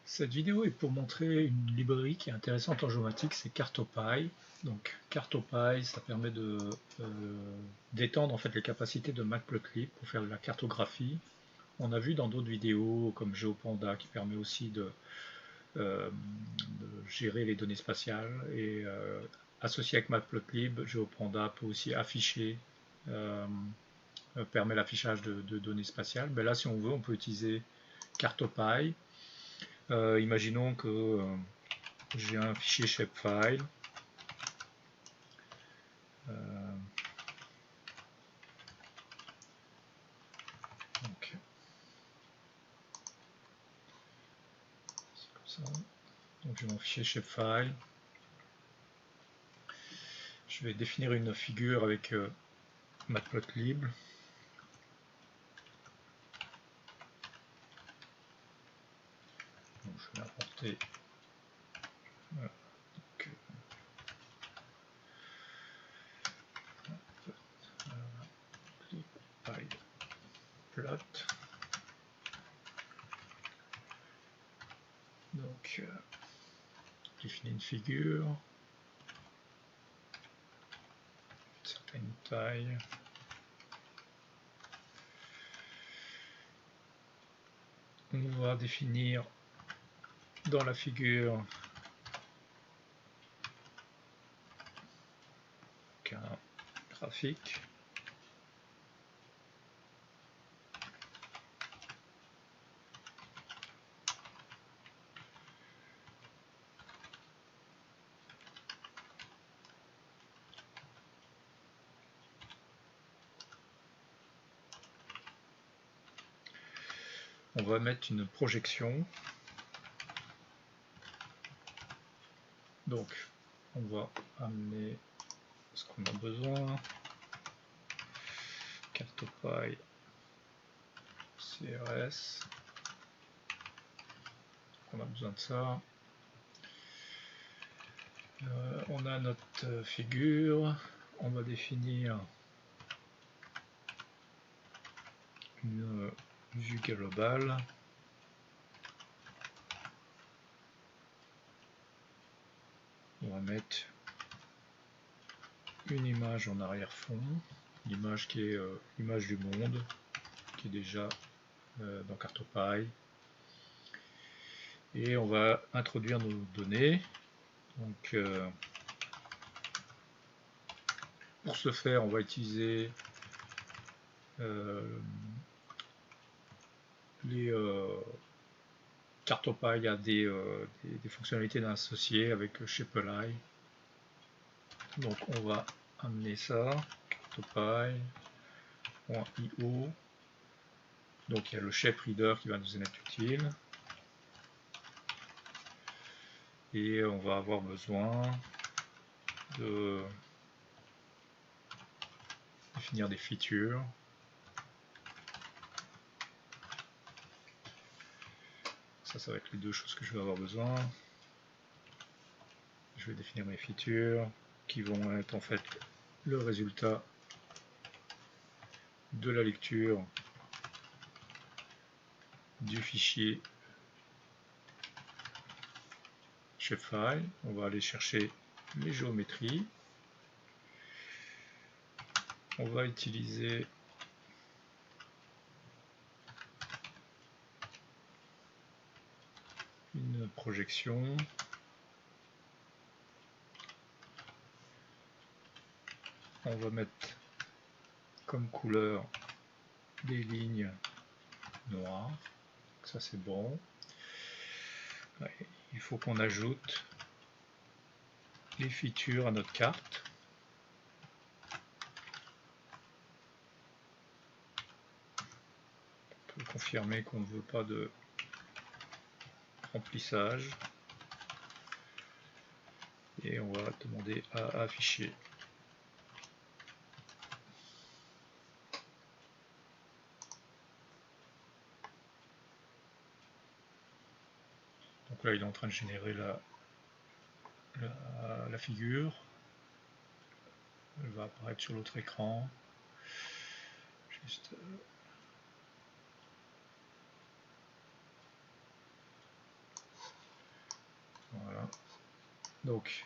Cette vidéo est pour montrer une librairie qui est intéressante en géomatique, c'est Cartopy. Donc Cartopy, ça permet d'étendre en fait les capacités de Matplotlib pour faire de la cartographie. On a vu dans d'autres vidéos comme GeoPanda qui permet aussi de gérer les données spatiales et associé avec Matplotlib, GeoPanda peut aussi afficher, permet l'affichage de données spatiales. Mais là, si on veut, on peut utiliser Cartopy. Imaginons que j'ai un fichier shapefile. Donc, c'est comme ça. Donc j'ai mon fichier shapefile. Je vais définir une figure avec Matplotlib. Donc, je vais importer plot. Donc définir une figure, une certaine taille. On va définir dans la figure un graphique. On va mettre une projection. Donc, on va amener ce qu'on a besoin. Cartopy CRS. On a besoin de ça. On a notre figure. On va définir une vue globale. On va mettre une image en arrière-fond, l'image qui est l'image du monde, qui est déjà dans Cartopy. Et on va introduire nos données. Donc, pour ce faire, on va utiliser les Cartopy a des fonctionnalités d'associer avec Shapely. Donc on va amener ça, cartopy.io. Donc il y a le shape reader qui va nous être utile. Et on va avoir besoin de définir des features. Ça va être les deux choses que je vais avoir besoin. Je vais définir mes features qui vont être en fait le résultat de la lecture du fichier shapefile. On va aller chercher les géométries. On va utiliser une projection. On va mettre comme couleur des lignes noires. Ça c'est bon. Il faut qu'on ajoute les features à notre carte. On peut confirmer qu'on ne veut pas de remplissage. Et on va demander à afficher. Donc là, il est en train de générer la figure. Elle va apparaître sur l'autre écran. Juste Donc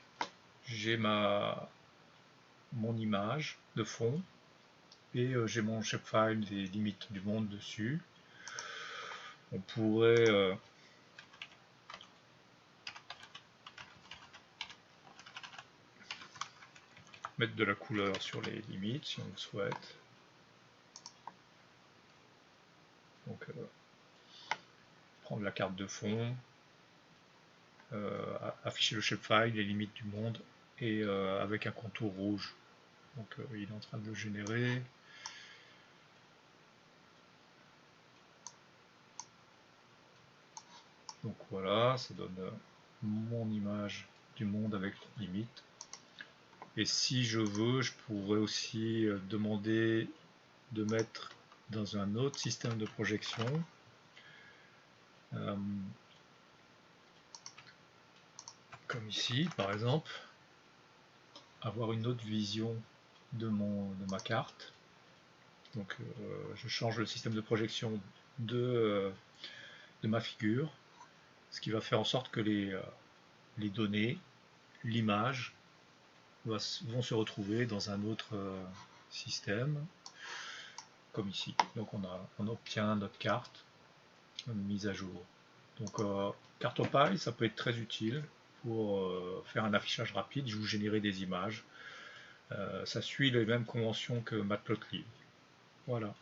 j'ai mon image de fond et j'ai mon shapefile des limites du monde dessus. On pourrait mettre de la couleur sur les limites si on le souhaite. Donc prendre la carte de fond, afficher le shapefile, les limites du monde et avec un contour rouge. Donc il est en train de le générer. Donc voilà, ça donne mon image du monde avec limite. Et si je veux, je pourrais aussi demander de mettre dans un autre système de projection comme ici par exemple, avoir une autre vision de ma carte. Donc je change le système de projection de ma figure, ce qui va faire en sorte que les données, l'image, vont se retrouver dans un autre système, comme ici. Donc on obtient notre carte mise à jour. Donc Cartopy, ça peut être très utile pour faire un affichage rapide ou générer des images. Ça suit les mêmes conventions que Matplotlib. Voilà.